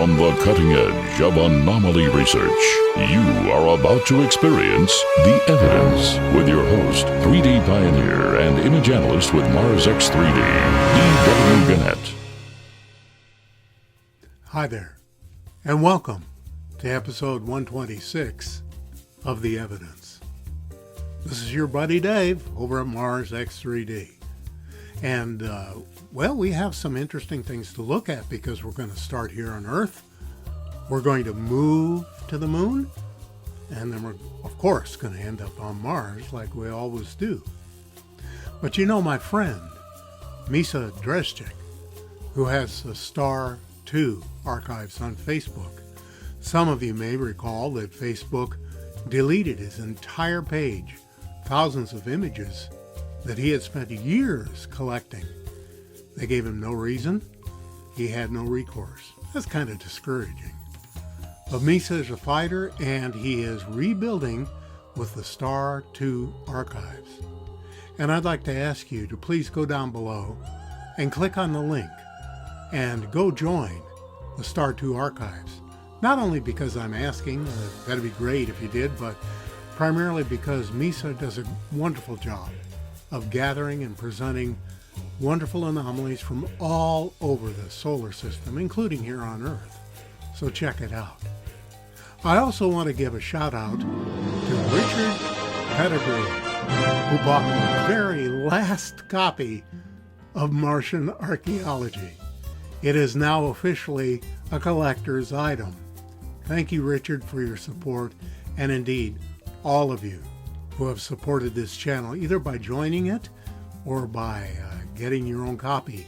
On the cutting edge of anomaly research, you are about to experience The Evidence with your host, 3D pioneer and image analyst with Mars X3D, E.W. Gannett. Hi there, and welcome to episode 126 of The Evidence. This is your buddy Dave over at Mars X3D. And, we have some interesting things to look at because we're going to start here on Earth. We're going to move to the moon. And then we're, of course, going to end up on Mars like we always do. But you know my friend, Misa Dreszczyk, who has the Star 2 archives on Facebook. Some of you may recall that Facebook deleted his entire page, thousands of images that he had spent years collecting. They gave him no reason. He had no recourse. That's kind of discouraging. But Misa is a fighter, and he is rebuilding with the Star 2 archives. And I'd like to ask you to please go down below and click on the link and go join the Star 2 archives. Not only because I'm asking, that'd be great if you did, but primarily because Misa does a wonderful job of gathering and presenting wonderful anomalies from all over the solar system, including here on Earth. So check it out. I also want to give a shout out to Richard Pettigrew, who bought the very last copy of Martian Archaeology. It is now officially a collector's item. Thank you, Richard, for your support, and indeed, all of you who have supported this channel, either by joining it or by getting your own copy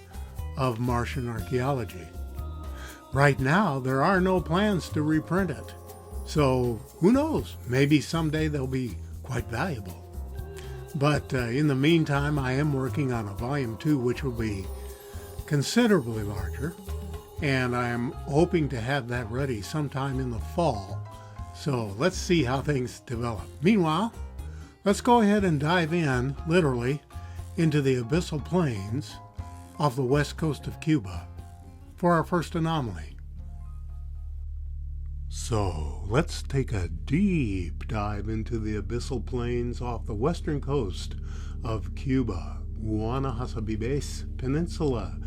of Martian Archaeology. Right now, there are no plans to reprint it. So, who knows? Maybe someday they'll be quite valuable. But in the meantime, I am working on a volume 2, which will be considerably larger. And I am hoping to have that ready sometime in the fall. So, let's see how things develop. Meanwhile, let's go ahead and dive in, literally, into the abyssal plains off the west coast of Cuba for our first anomaly. So, let's take a deep dive into the abyssal plains off the western coast of Cuba, Guanahassabibes Peninsula.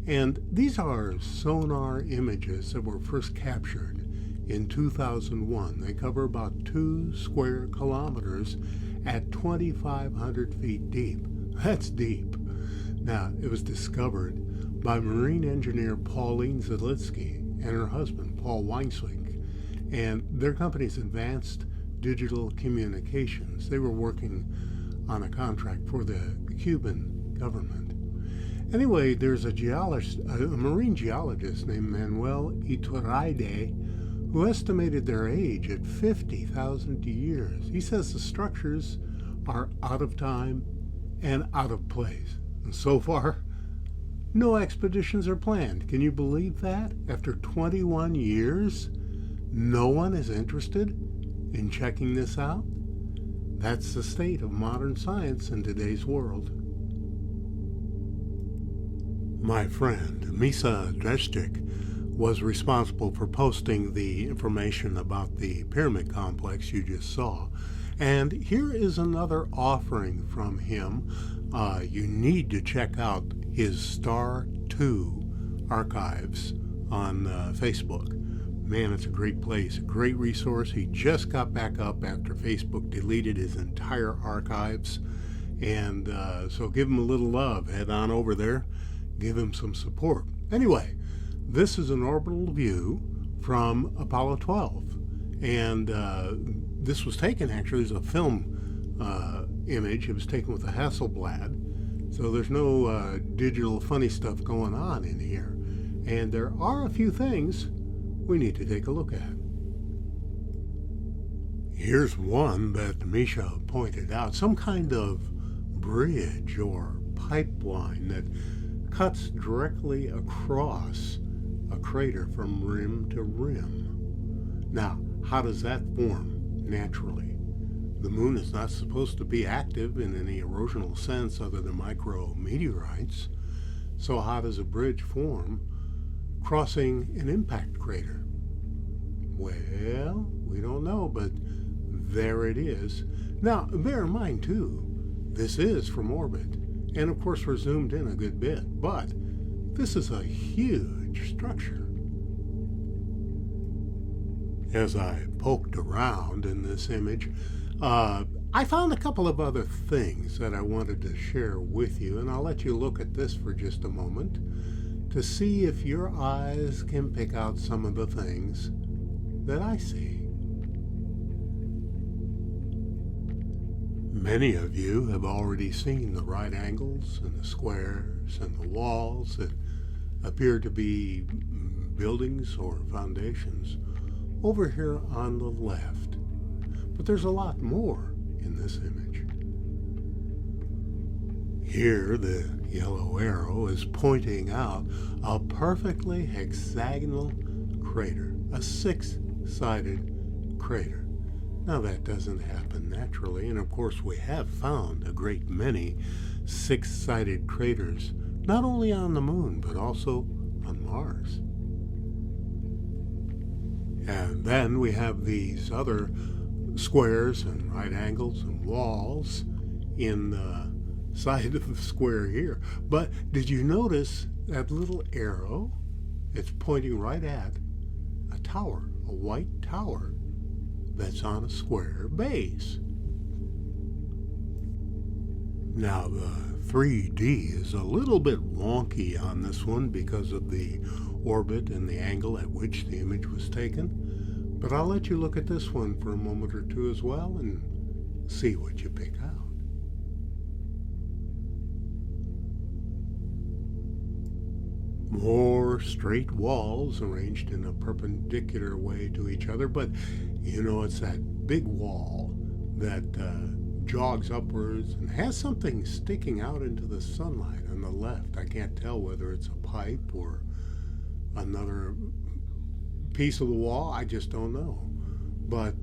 And these are sonar images that were first captured in 2001. They cover about 2 square kilometers at 2,500 feet deep. That's deep. Now, it was discovered by marine engineer Pauline Zalitsky and her husband, Paul Weinswig, and their company's Advanced Digital Communications. They were working on a contract for the Cuban government. Anyway, there's a marine geologist named Manuel Iturralde who estimated their age at 50,000 years. He says the structures are out of time and out of place. And so far, no expeditions are planned. Can you believe that? After 21 years, no one is interested in checking this out? That's the state of modern science in today's world. My friend, Misa Dreszczyk, was responsible for posting the information about the pyramid complex you just saw. And here is another offering from him. You need to check out his Star 2 archives on Facebook. Man, it's a great place, a great resource. He just got back up after Facebook deleted his entire archives. And so give him a little love. Head on over there. Give him some support. Anyway, this is an orbital view from Apollo 12. And this was taken, actually, as a film image. It was taken with a Hasselblad. So there's no digital funny stuff going on in here. And there are a few things we need to take a look at. Here's one that Misha pointed out. Some kind of bridge or pipeline that cuts directly across a crater from rim to rim. Now, how does that form naturally? The moon is not supposed to be active in any erosional sense other than micrometeorites. So how does a bridge form crossing an impact crater? Well, we don't know, but there it is. Now, bear in mind, too, this is from orbit. And, of course, we're zoomed in a good bit. But this is a huge structure. As I poked around in this image, I found a couple of other things that I wanted to share with you. And I'll let you look at this for just a moment to see if your eyes can pick out some of the things that I see. Many of you have already seen the right angles and the squares and the walls that appear to be buildings or foundations over here on the left. But there's a lot more in this image. Here, the yellow arrow is pointing out a perfectly hexagonal crater, a six-sided crater. Now, that doesn't happen naturally, and of course we have found a great many six-sided craters, not only on the moon, but also on Mars. And then we have these other squares and right angles and walls in the side of the square here. But did you notice that little arrow? It's pointing right at a tower, a white tower that's on a square base. Now, the 3D is a little bit wonky on this one because of the orbit and the angle at which the image was taken, but I'll let you look at this one for a moment or two as well and see what you pick out. More straight walls arranged in a perpendicular way to each other, but you know, it's that big wall that jogs upwards and has something sticking out into the sunlight on the left. I can't tell whether it's a pipe or another piece of the wall. I just don't know. But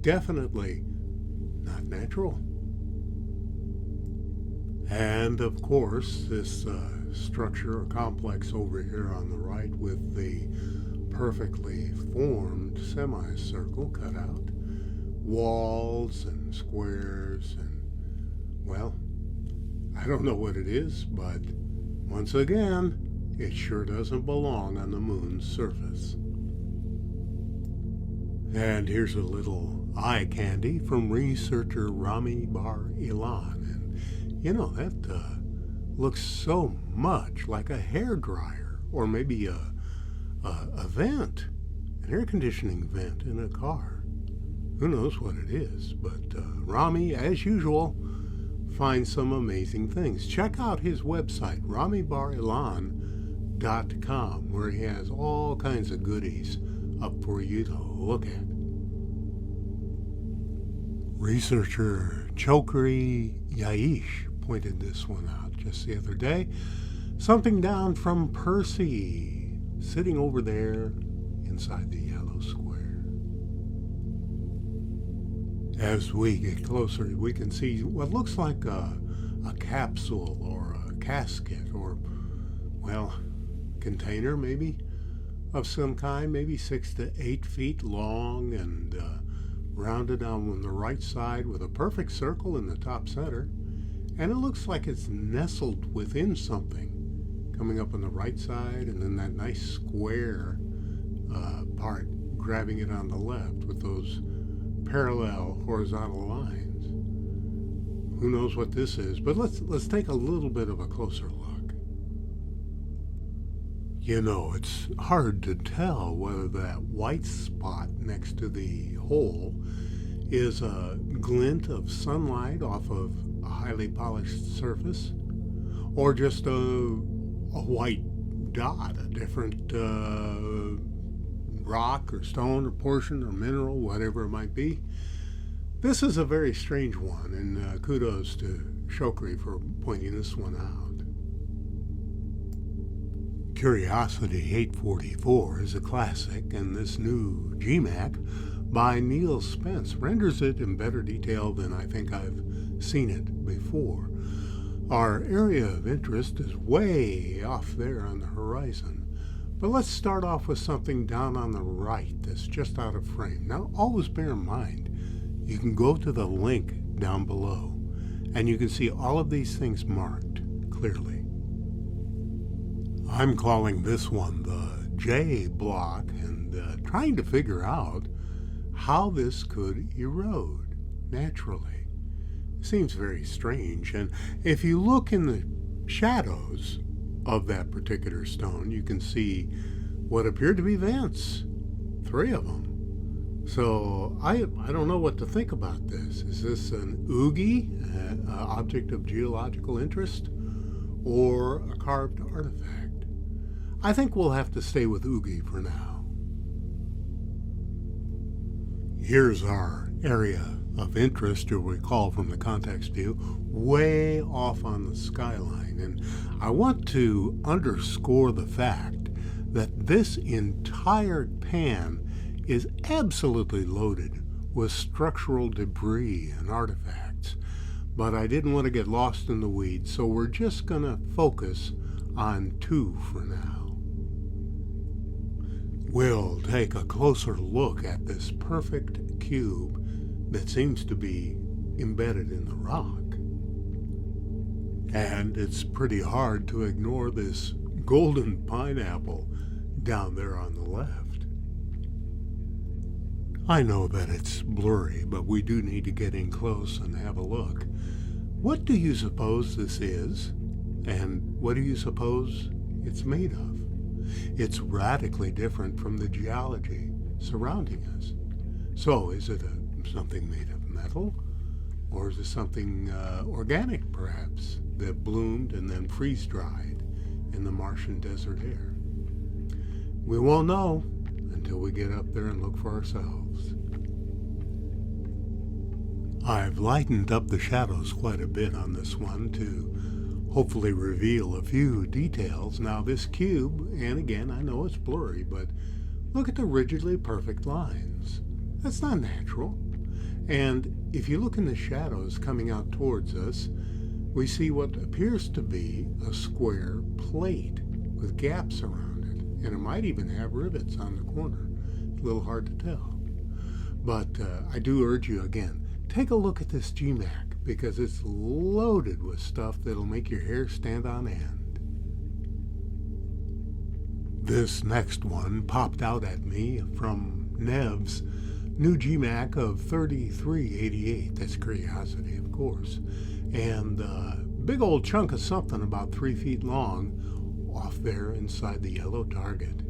definitely not natural. And of course, this structure or complex over here on the right with the perfectly formed semicircle cut out, walls and squares, and, well, I don't know what it is, but once again, it sure doesn't belong on the moon's surface. And here's a little eye candy from researcher Rami Bar-Ilan. And, you know, that looks so much like a hairdryer, or maybe a vent, an air conditioning vent in a car. Who knows what it is, but Rami, as usual, finds some amazing things. Check out his website, ramibarilan.com, where he has all kinds of goodies up for you to look at. Researcher Chokri Yaish pointed this one out just the other day. Something down from Percy, sitting over there inside the yellow square. As we get closer, we can see what looks like a capsule or a casket or, well, container maybe of some kind, maybe 6 to 8 feet long and rounded on the right side with a perfect circle in the top center. And it looks like it's nestled within something, coming up on the right side, and then that nice square part grabbing it on the left with those parallel horizontal lines. Who knows what this is, but let's take a little bit of a closer look. You know, it's hard to tell whether that white spot next to the hole is a glint of sunlight off of a highly polished surface, or just a white dot, a different rock or stone or portion or mineral, whatever it might be. This is a very strange one, and kudos to Chokri for pointing this one out. Curiosity 844 is a classic, and this new GMAC by Neil Spence renders it in better detail than I think I've seen it before. Our area of interest is way off there on the horizon, But let's start off with something down on the right that's just out of frame. Now, always bear in mind, you can go to the link down below, and you can see all of these things marked clearly. I'm calling this one the J block and trying to figure out how this could erode naturally. It seems very strange, and if you look in the shadows of that particular stone, you can see what appear to be vents, 3 of them. So I don't know what to think about this. Is this an oogie, an object of geological interest, or a carved artifact? I think we'll have to stay with oogie for now. Here's our area of interest, you'll recall from the context view, way off on the skyline. And I want to underscore the fact that this entire pan is absolutely loaded with structural debris and artifacts. But I didn't want to get lost in the weeds, so we're just going to focus on 2 for now. We'll take a closer look at this perfect cube that seems to be embedded in the rock. And it's pretty hard to ignore this golden pineapple down there on the left. I know that it's blurry, but we do need to get in close and have a look. What do you suppose this is? And what do you suppose it's made of? It's radically different from the geology surrounding us. So is it something made of metal? Or is it something organic, perhaps, that bloomed and then freeze-dried in the Martian desert air? We won't know until we get up there and look for ourselves. I've lightened up the shadows quite a bit on this one to hopefully reveal a few details. Now this cube, and again, I know it's blurry, but look at the rigidly perfect lines. That's not natural. And if you look in the shadows coming out towards us, we see what appears to be a square plate with gaps around it. And it might even have rivets on the corner. It's a little hard to tell. But I do urge you again, take a look at this GMAC, because it's loaded with stuff that'll make your hair stand on end. This next one popped out at me from Nev's new GMAC of 3388. That's Curiosity, of course. And a big old chunk of something about 3 feet long off there inside the yellow target.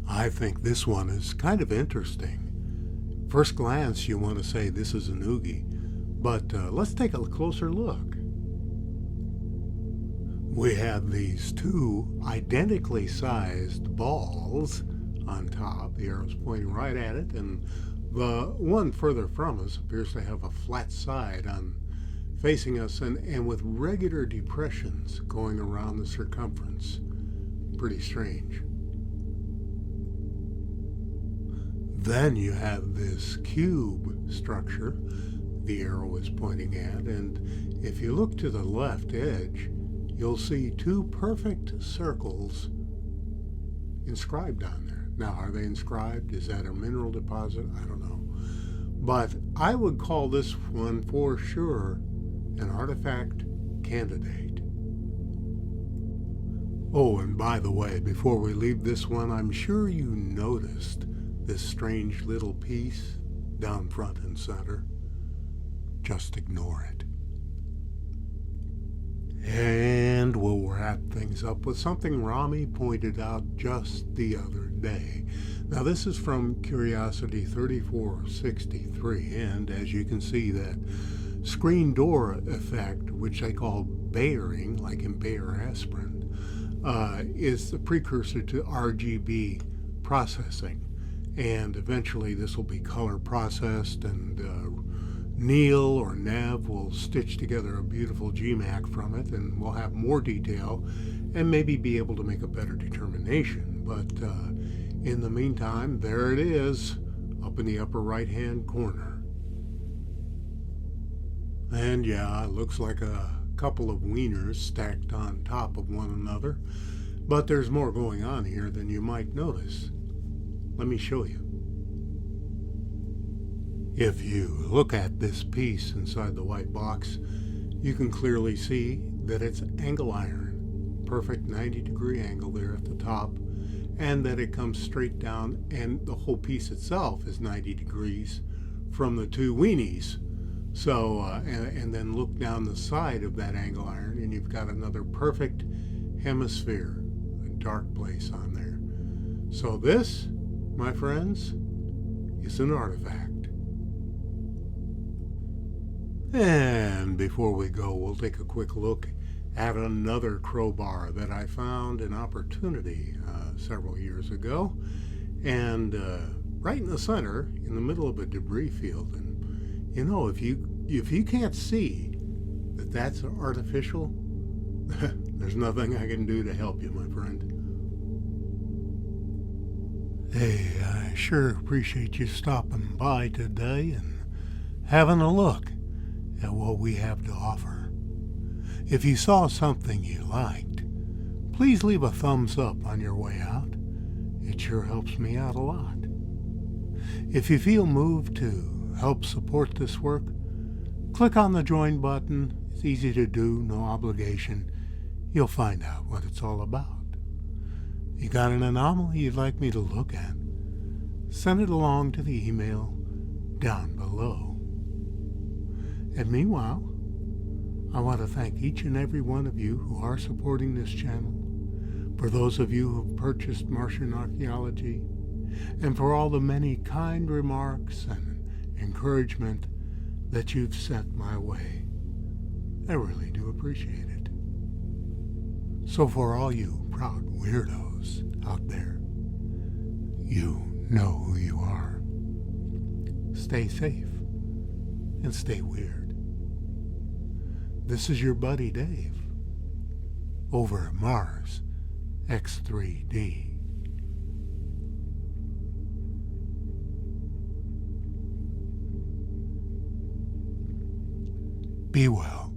I think this one is kind of interesting. First glance, you want to say this is an oogie, but let's take a closer look. We have these 2 identically sized balls on top. The arrow's pointing right at it, and the one further from us appears to have a flat side on facing us and with regular depressions going around the circumference. Pretty strange. Then you have this cube structure the arrow is pointing at, and if you look to the left edge, you'll see 2 perfect circles inscribed on there. Now, are they inscribed? Is that a mineral deposit? I don't know. But I would call this one for sure an artifact candidate. Oh, and by the way, before we leave this one, I'm sure you noticed this strange little piece down front and center. Just ignore it. And we'll wrap things up with something Rami pointed out just the other day. Now this is from Curiosity 3463, and as you can see, that screen door effect, which they call bayering, like in Bayer aspirin, is the precursor to RGB processing. And eventually this will be color processed, and Neil or Nev will stitch together a beautiful GMAC from it, and we'll have more detail and maybe be able to make a better determination. But in the meantime, there it is up in the upper right hand corner. And yeah, it looks like a couple of wieners stacked on top of one another. But there's more going on here than you might notice. Let me show you. If you look at this piece inside the white box, you can clearly see that it's angle iron. Perfect 90-degree angle there at the top, and that it comes straight down, and the whole piece itself is 90 degrees from the two weenies. So, and then look down the side of that angle iron, and you've got another perfect hemisphere, a dark place on there. So this, my friends, is an artifact. And before we go, we'll take a quick look at another crowbar that I found in Opportunity several years ago, and right in the center, in the middle of a debris field. And you know, if you can't see that that's artificial, there's nothing I can do to help you, my friend. Hey, I sure appreciate you stopping by today and having a look at what we have to offer. If you saw something you liked, please leave a thumbs up on your way out. It sure helps me out a lot. If you feel moved to help support this work, click on the join button. It's easy to do, no obligation. You'll find out what it's all about. You got an anomaly you'd like me to look at? Send it along to the email down below. And meanwhile, I want to thank each and every one of you who are supporting this channel, for those of you who've purchased Martian archaeology, and for all the many kind remarks and encouragement that you've sent my way. I really do appreciate it. So for all you proud weirdos out there, you know who you are. Stay safe and stay weird. This is your buddy Dave, over at Mars X3D. Be well.